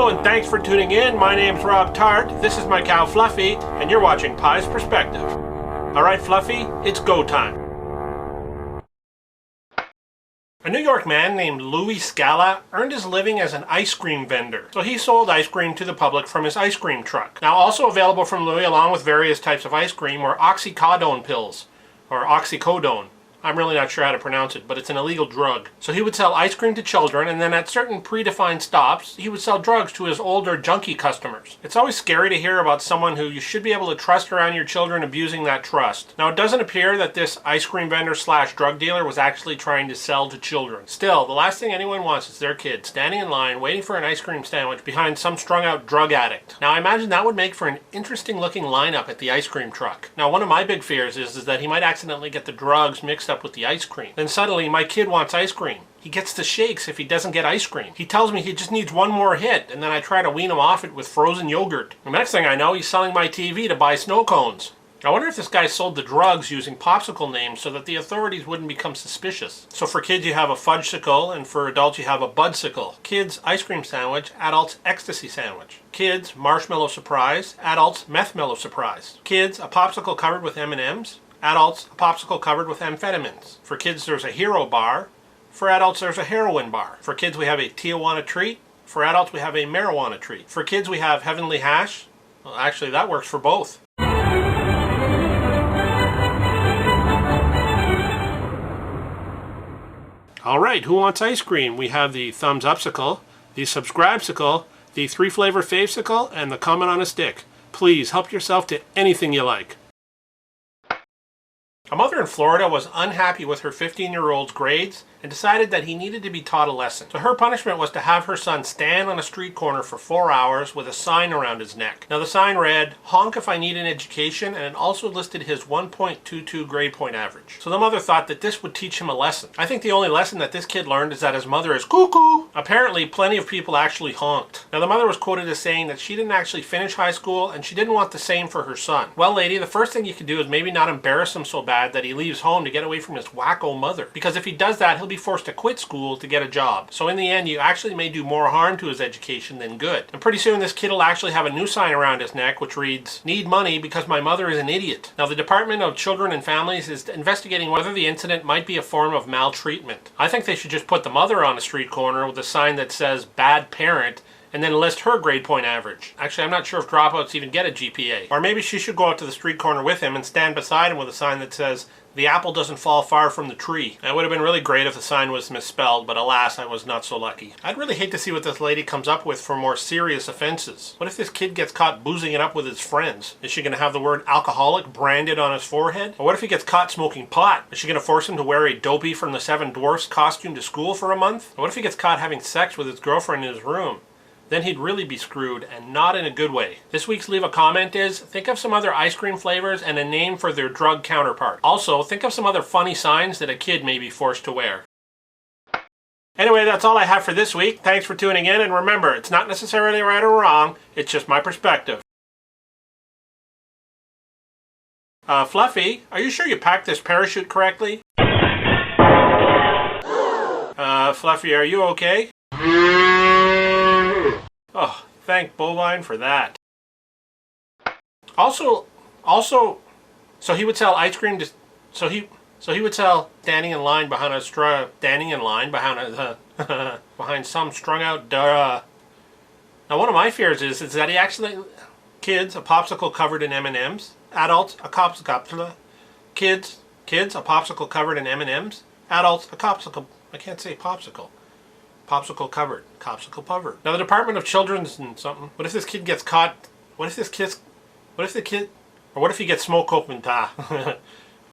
Hello and thanks for tuning in. My name's Rob Tart. This is my cow Fluffy, and you're watching Pie's Perspective. Alright Fluffy, it's go time. A New York man named Louis Scala earned his living as an ice cream vendor. So he sold ice cream to the public from his ice cream truck. Now also available from Louis along with various types of ice cream were oxycodone pills, or oxycodone. I'm really not sure how to pronounce it, but it's an illegal drug. So he would sell ice cream to children, and then at certain predefined stops, he would sell drugs to his older junkie customers. It's always scary to hear about someone who you should be able to trust around your children abusing that trust. Now, it doesn't appear that this ice cream vendor slash drug dealer was actually trying to sell to children. Still, the last thing anyone wants is their kid standing in line waiting for an ice cream sandwich behind some strung out drug addict. Now, I imagine that would make for an interesting looking lineup at the ice cream truck. Now, one of my big fears is that he might accidentally get the drugs mixed up with the ice cream. Then suddenly my kid wants ice cream. He gets the shakes if he doesn't get ice cream. He tells me he just needs one more hit, and then I try to wean him off it with frozen yogurt. The next thing I know, he's selling my TV to buy snow cones. I wonder if this guy sold the drugs using popsicle names so that the authorities wouldn't become suspicious. So for kids you have a fudge-sicle, and for adults you have a bud-sicle. Kids, ice cream sandwich. Adults, ecstasy sandwich. Kids, marshmallow surprise. Adults, meth mellow surprise. Kids, a popsicle covered with M&Ms. Adults, a popsicle covered with amphetamines. For kids there's a hero bar. For adults there's a heroin bar. For kids we have a Tijuana treat. For adults we have a marijuana treat. For kids we have heavenly hash. Well, actually that works for both. Alright, who wants ice cream? We have the thumbs up-sicle, the subscribe-sicle, the 3-flavor fave-sicle, and the comment on a stick. Please help yourself to anything you like. A mother in Florida was unhappy with her 15-year-old's grades and decided that he needed to be taught a lesson. So her punishment was to have her son stand on a street corner for 4 hours with a sign around his neck. Now the sign read, "Honk if I need an education," and it also listed his 1.22 grade point average. So the mother thought that this would teach him a lesson. I think the only lesson that this kid learned is that his mother is cuckoo. Apparently plenty of people actually honked. Now the mother was quoted as saying that she didn't actually finish high school and she didn't want the same for her son. Well lady, the first thing you can do is maybe not embarrass him so bad that he leaves home to get away from his wacko mother. Because if he does that, he'll be forced to quit school to get a job. So in the end, you actually may do more harm to his education than good. And pretty soon this kid will actually have a new sign around his neck which reads, "Need money because my mother is an idiot." Now the Department of Children and Families is investigating whether the incident might be a form of maltreatment. I think they should just put the mother on a street corner with a sign that says "bad parent" and then list her grade point average. Actually, I'm not sure if dropouts even get a GPA. Or maybe she should go out to the street corner with him and stand beside him with a sign that says, "The apple doesn't fall far from the tree." It would have been really great if the sign was misspelled, but alas, I was not so lucky. I'd really hate to see what this lady comes up with for more serious offenses. What if this kid gets caught boozing it up with his friends? Is she going to have the word alcoholic branded on his forehead? Or what if he gets caught smoking pot? Is she going to force him to wear a Dopey from the Seven Dwarfs costume to school for a month? Or what if he gets caught having sex with his girlfriend in his room? Then he'd really be screwed, and not in a good way. This week's Leave a Comment is, think of some other ice cream flavors and a name for their drug counterpart. Also, think of some other funny signs that a kid may be forced to wear. Anyway, that's all I have for this week. Thanks for tuning in, and remember, it's not necessarily right or wrong, it's just my perspective. Fluffy, are you sure you packed this parachute correctly? Fluffy, are you okay? Oh, thank Bovine for that. Also, so he would sell ice cream to, so he would sell standing in line behind some strung out Now one of my fears is that he actually, kids, a popsicle covered in M&Ms. Adults, a popsicle. Kids, a popsicle covered in M&Ms. Adults, a popsicle. I can't say popsicle. Popsicle covered. Popsicle covered. Now the Department of Children's and something. What if this kid gets caught? What if he gets smoke open?